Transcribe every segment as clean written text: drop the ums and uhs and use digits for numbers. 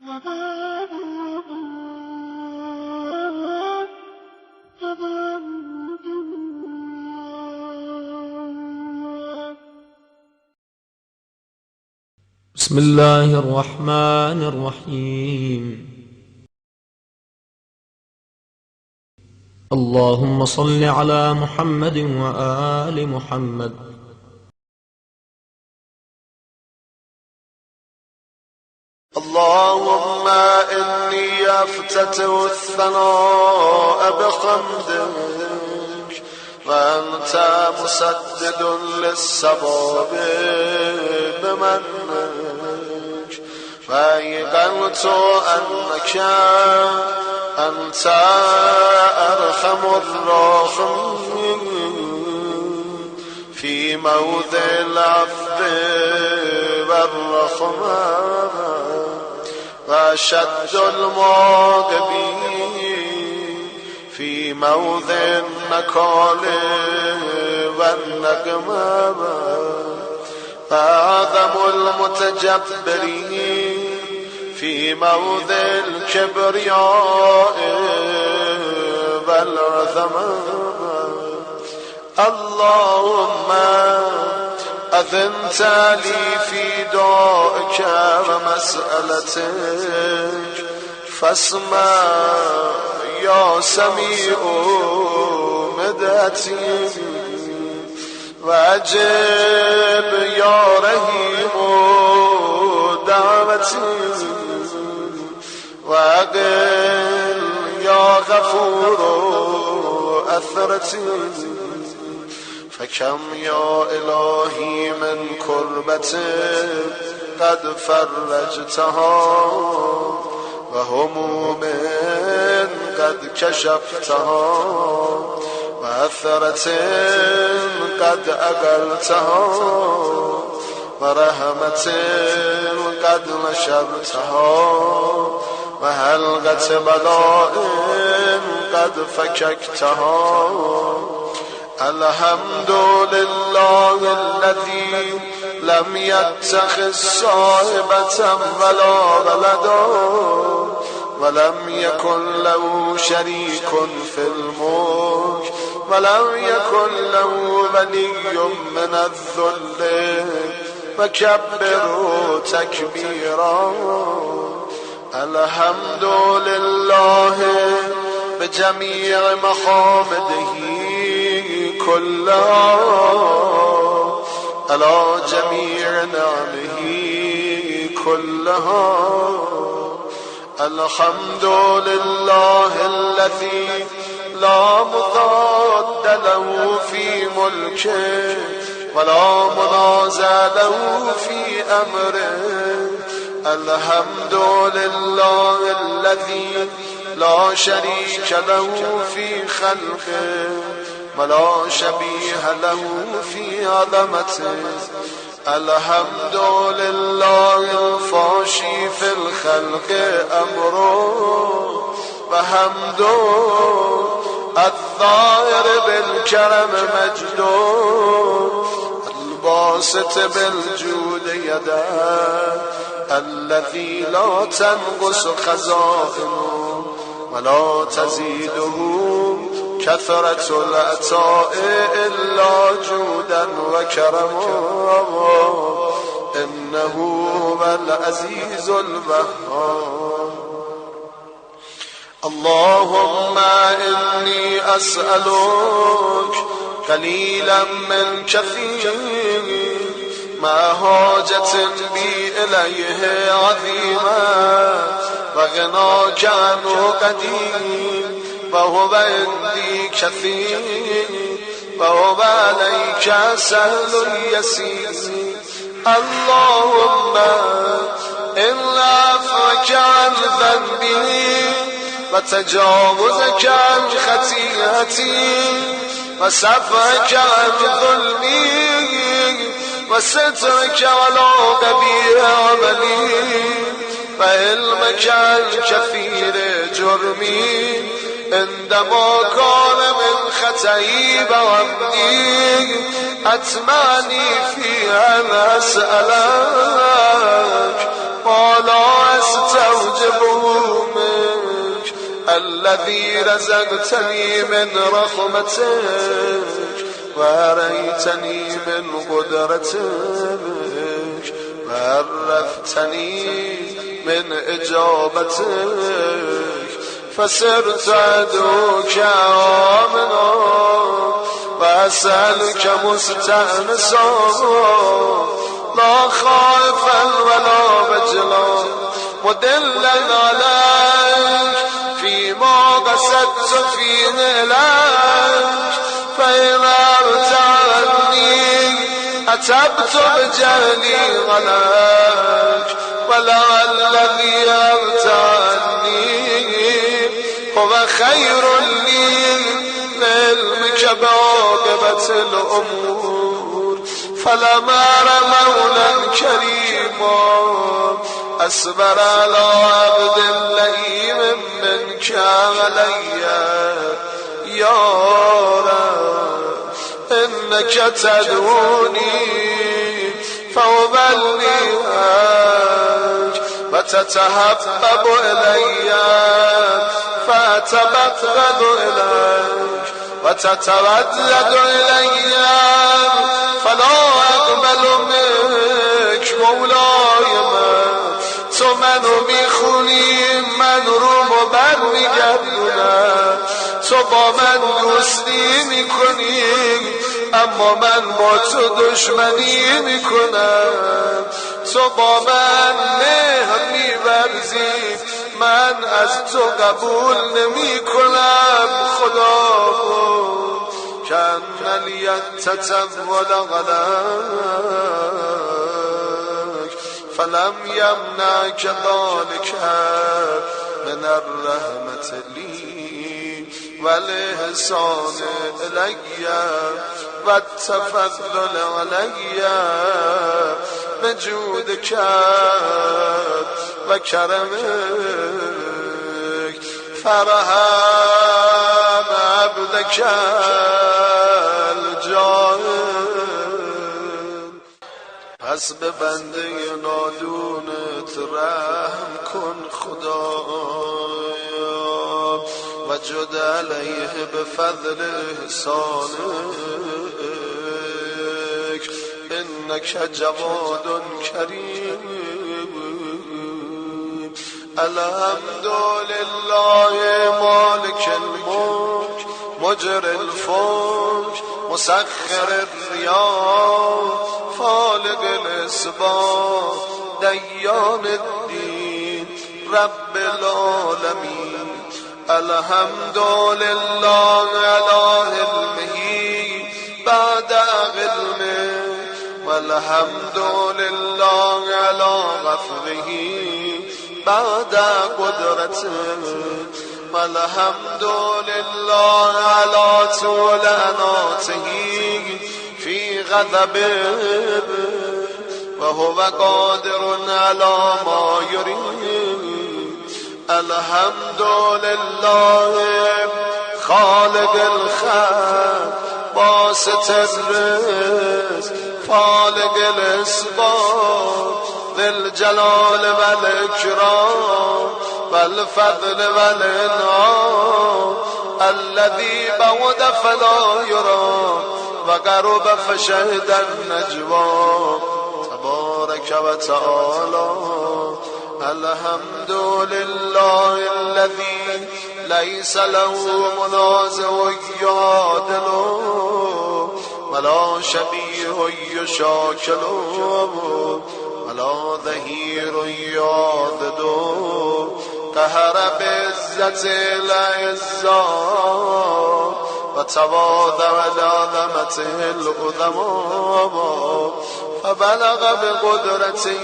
بسم الله الرحمن الرحيم. اللهم صل على محمد وآل محمد. اللهم إني أفتتح الثناء بحمدك وأنت مسدد للصواب بمنك، فأيقنت أنك أنت أرحم الراحمين في موضع العفو والرحمة، وأشد المعاقبين في موضع النكال والنقمة، وأعظم المتجبرين في موضع الكبرياء والعظمة. اللهم أذنت لي في دعائك ومسألتك، فاسمع يا سميع مدعتي، وأجب يا رحيم دعوتي، وأقل يا غفور أثرتي. فكم يا إلهي من كربة قد فرجتها، وهموم قد كشفتها، وأثرة قد أقلتها، ورحمة قد نشرتها، وحلقة بلاء قد فككتها. الحمد لله الذي لم يتخذ صاحبة ولا ولدا، ولم يكن له شريك في الملك، ولم يكن له ولي من الذل، وكبره تكبيرا. الحمد لله بجميع محامده كلها، على جميع نعمه كلها. الحمد لله الذي لا مضاد له في ملكه، ولا منازع له في أمره. الحمد لله الذي لا شريك له في خلقه، ولا شبيه له في عظمته. الحمد لله الفاشي في الخلق أمره، وحمده الظاهر بالكرم مجده، الباسط بالجود يده، الذي لا تنقص خزائنه ولا تزيده كثرة العطاء إلا جودا وكرما، إنه هو العزيز الوهاب. اللهم إني أسألك قليلا من كثير، ما حاجة بي إليه عظيمة، وغناك عنه قديم، وهو عندي كثير، وهو عليك سهل يسير. اللهم إن عفوك عن ذنبي، وتجاوزك عن خطيئتي، وصفحك عن ظلمي، وسترك على قبيح عملي، وعلمك عن كثير جرمي، عندما كان من خطئي وعمدي، أتمني في أن أسألك ما لا أستوجب الذي رزقتني من رحمتك وأريتني من قدرتك وعرفتني من إجابتك فصرت أدعوك آمنا وأسألك مستأنسا لا خائفا ولا وجلا مدلا عليك فيما قصدت فيه إليك فإن ارتعني أتبت بجهلي عليك ولعل الذي ارتعني هو خير لي علمك بعاقبة الأمور فلما مولا كريما أصبر على عبد لئيم منك علي يا رب إنك تدعوني فأبلغك وتتحبب إلي فأتبغض إليك وتتردد إلي فلا أقبل منك مولاي تو منو میخونی من رو برمیگردونم تو با من دوستی میکنی اما من با تو دشمنی میکنم تو با من مهر میورزی من از تو قبول نمیکنم خدا کن لیتتول غلک فلم یمنعک ذلک من الرحمة لی والإحسان إلی والتفضل علی بجودک و کرمک فرحم عبدک الجاهل پس به بنده نادونت رحم کن خدایا و جد علیه به فضل احسانک انک جواد کریم الحمد لله مالک الملک مجر الفلک مسخر الریاح فالق الاسباح دیان الدین رب العالمین الحمد لله علی علمه بعد علمه والحمد لله علی غفره بعد قدرته والحمد لله على طول اناته في غضبه وهو قادر على ما يريد الحمد لله خالق الخلق باسط الرزق فالق الاسباب ذي الجلال والإكرام والفضل والإنعام الذي بعد فلا يرى وقرب فشهد النجوى تبارك وتعالى الحمد لله الذي ليس له منازع يعادله ولا شبيه يشاكله ولا ظهير يعضد قهر بعزة الأعزاء وتواضع لعظمته العظماء فبلغ بقدرته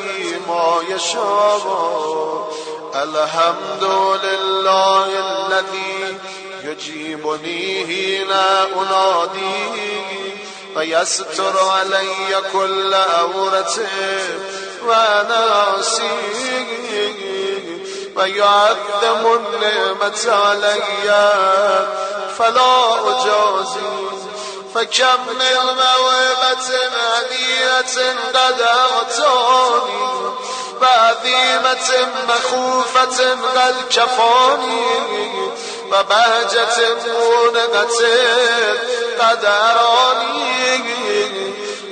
ما يشاء الحمد لله الذي يجيبني حين أنادي ويستر علي كل عورة وأنا عصيه ويعظم النعمة علي فلا أجازي فكم من موهبة هدية قد أعطاني وعظيمة مخوفة قد كفاني و بهجت مونقت قدرانی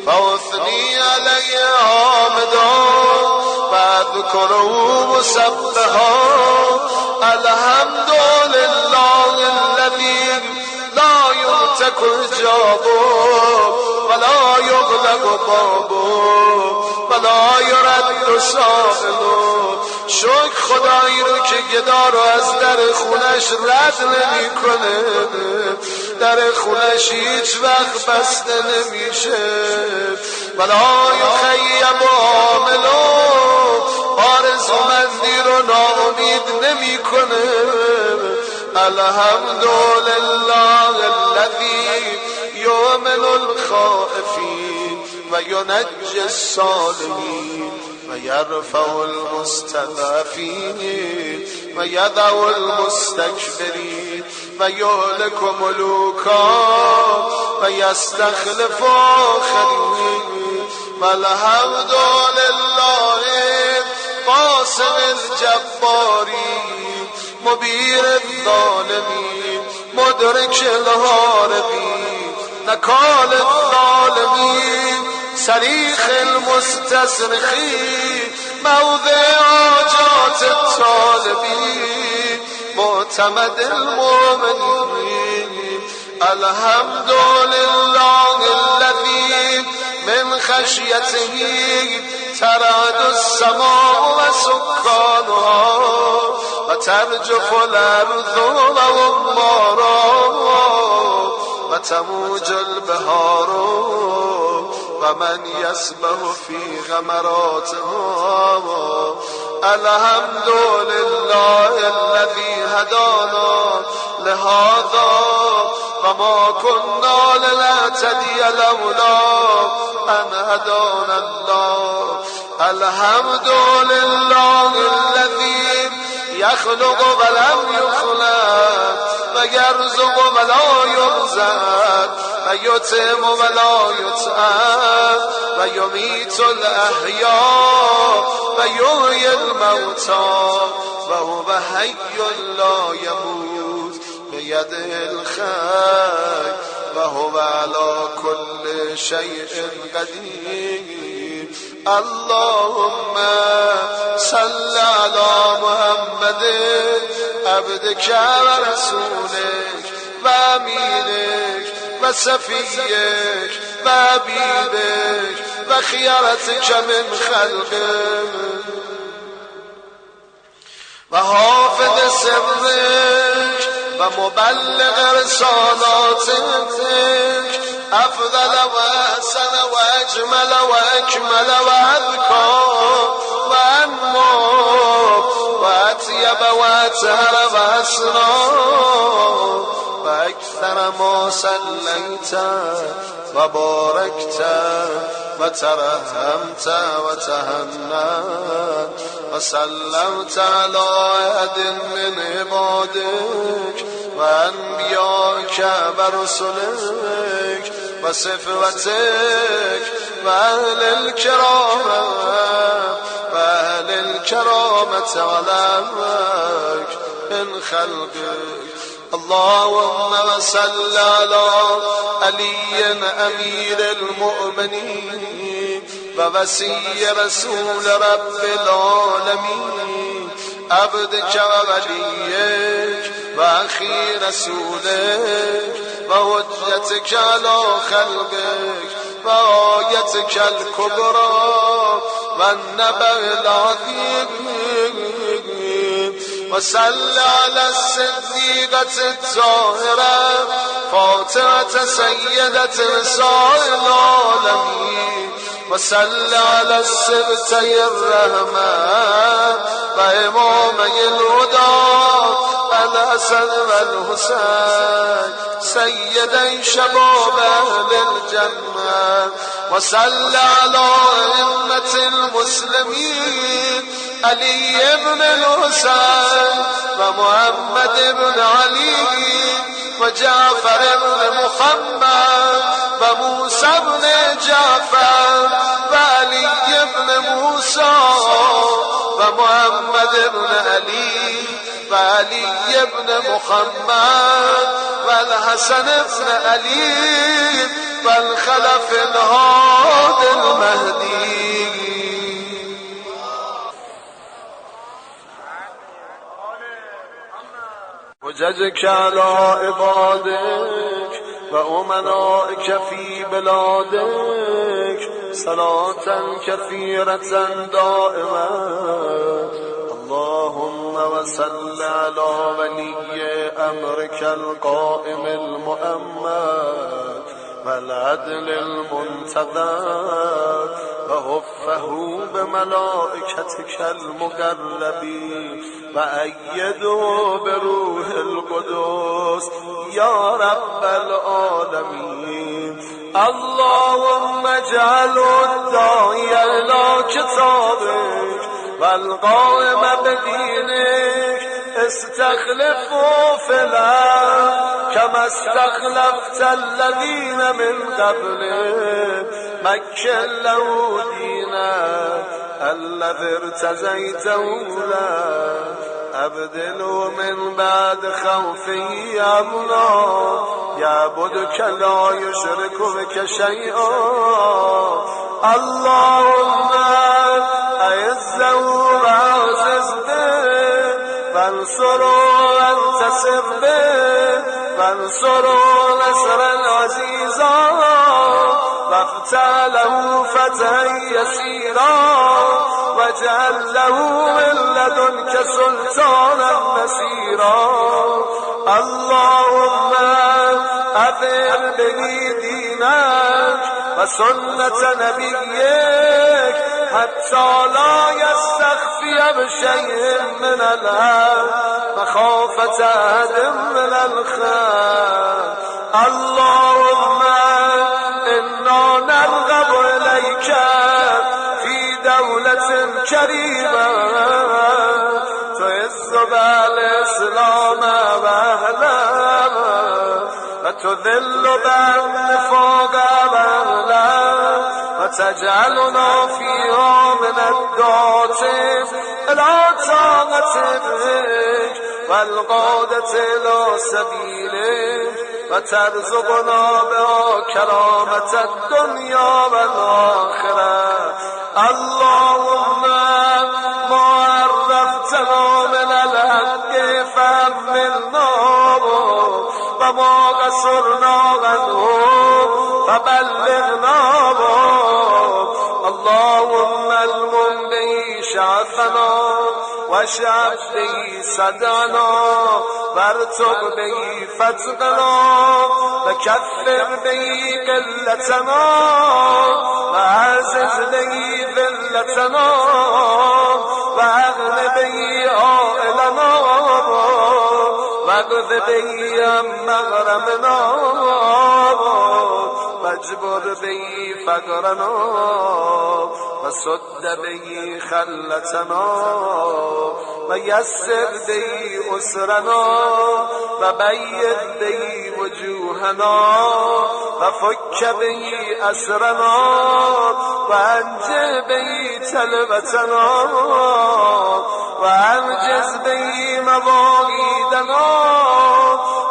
فاثنی علی حامدان و اذکره مسبحا الحمد لله الذی لا یمتک حجابه ولا یغلق بابه ولا یرد سائله. شکر خدایی رو که گدا رو از در خونش رد نمی کنه، در خونش هیچ وقت بسته نمیشه. ولا یخیب عاملو، آرزومندی رو ناامید نمی کنه. الحمد لله الذی یؤمن الخائفین و ینجی الصالحین و یرفع المستضعفین و یضع المستکبرین و یهلک ملوکا و یستخلف آخرین. و الحمد لله قاسم الجبارین مبیر الظالمین مدرک الهاربین نکال الظالمین صریخ المستصرخین موضع حاجات الطالبین معتمد المؤمنین. الحمد لله الذی من خشیته ترعد السماء و سکانها و ترجف الارض و امارها و تموج البحار و من یسبح فی غمراتها. الحمد لله الذی هدانا لهذا و ما كنا لنهتدی لولا ان هدانا الله. الحمد لله الذی یخلق ولم یخلق و یرزق ولا یرزق و یطعم ولا یطعم و یمیت الاحیاء و یحیی الموتى و هو حی لا یموت بیده الخیر و هو علی کل شیء قدیر. اللهم صل علی محمد عبدک و رسولک و امینک و صفیک و حبیبک و خیرتک من خلقک و حافظ سرک و مبلغ رسالاتک افضل و احسن و اجمل و اکمل و اذکا و انما و اطیب و اطهر و اسنا و اکثر ما صلیت و بارکت و ترحمت و تهنت و سلمت علی احد من عبادک و انبیاک و رسولک و صفوتک و اهل الكرامت علمک من خلقک. اللهم صل على علی امیر المؤمنین و وصی رسول رب العالمین عبدک و ولیک و اخی رسولک و حجتک علی خلقک و آیتک الکبری و النبأ العظیم و صل علی الصدیقة الطاهرة فاطمة سیدة نساء العالمین و صل علی السبطی الرحمن و امامی الهدى الحسن و الحسین سیدی شباب اهل الجنة و صل علی ائمة المسلمین علی ابن الحسین و محمد ابن علی و جعفر ابن محمد و موسی ابن جعفر و علی ابن موسی و محمد ابن علی و وعلي بن محمد والحسن بن علي والخلف الهادي المهدي. وجدك على عبادك وأمنائك في بلادك صلاة كثيرة دائمة. اللهم وصل على ولي أمرك القائم المؤمن والعدل المنتظر وهفه بملائكتك المقربين وأيده بروح القدس يا رب العالمين. اللهم اجعل الداعي إلى كتابك والقائم بدينك استخلفه في الأرض كما استخلفت الذين من قبلك. مكن له دينك الذي ارتزيته له أبدله من بعد خوفه أمنا يعبدك لا يشرك بك شيئا. اللهم أعزه وأعزز به وانصره وانتصر به وانصره نصرا عزيزا وافتح له فتحا يسيرا واجعل له من لدنك سلطانا نصيرا. اللهم أظهر به دينك وسنة نبيك حتى لا يستخفي بشيء من الأرض مخافة أحد من الخلق. اللهم إنا نرغب إليك في دولة كريمة تعز بها الإسلام وأهله وتذل بها النفاق وأهله وتجعلنا فيها من الدعاة إلى طاعتك والقادة إلى سبيلك وترزقنا بها كرامة الدنيا والآخرة. اللهم ما عرفتنا من الحق فحملنا وما قصرنا عنه فبلغنا. اللهم المن به شعفنا واشعب به صدعنا وارتق به فتقنا وكفر به قلتنا وعزز به ذلتنا واغن به عائلنا واغذ به عن مغرمنا واجبر به فقرنا وسد به خلتنا ويسر به أسرنا وبيض به وجوهنا وفك به أسرنا وأنجه به تلبتنا وأنجز به مواعيدنا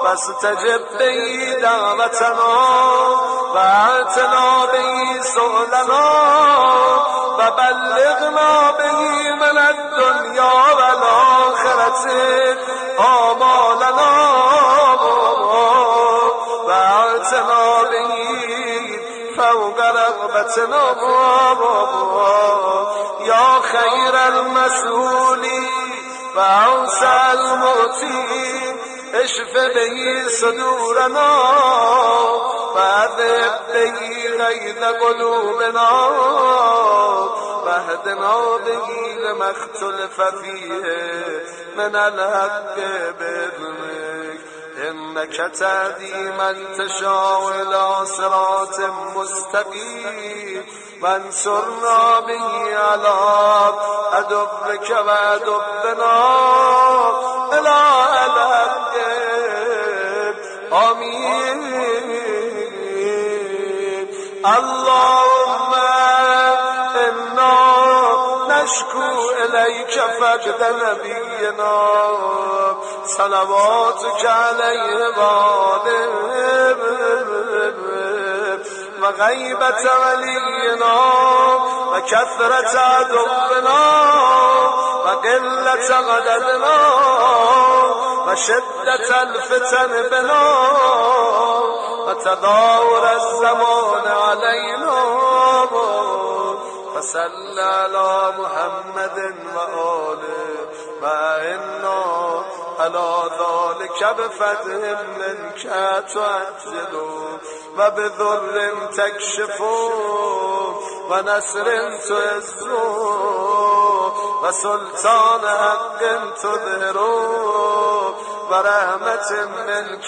واستجب به دعوتنا وأعتنا به سؤلنا وبلغنا به من الدنيا والآخرة آمالنا وأعتنا به فوق رغبتنا. يا خير المسؤولين وأوسع المعطين اشف به صدورنا وأذهب به غيظ قلوبنا واهدنا به لما اختلف فيه من الحق بإذنك إنك تهدي من تشاء إلى صراط مستقيم. وانصرنا به على عدوك وعدونا إلى الحق. آمين. اللهم إنا نشكو إليك فقد نبينا صلواتك عليه وآله وغيبة ولينا وكثرة عدونا وقلة غددنا وشدة الفتن بنا وتداور الزمان علينا فصل على محمد وآله وإنا على ذلك بفتح منك تعجل وبذر تكشف ونصر تعز وسلطان حق تظهر ورحمة منك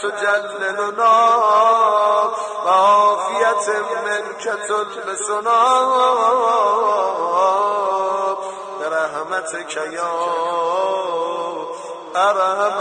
تجللنا وعافية منك تلبسنا برحمتك يا أرحم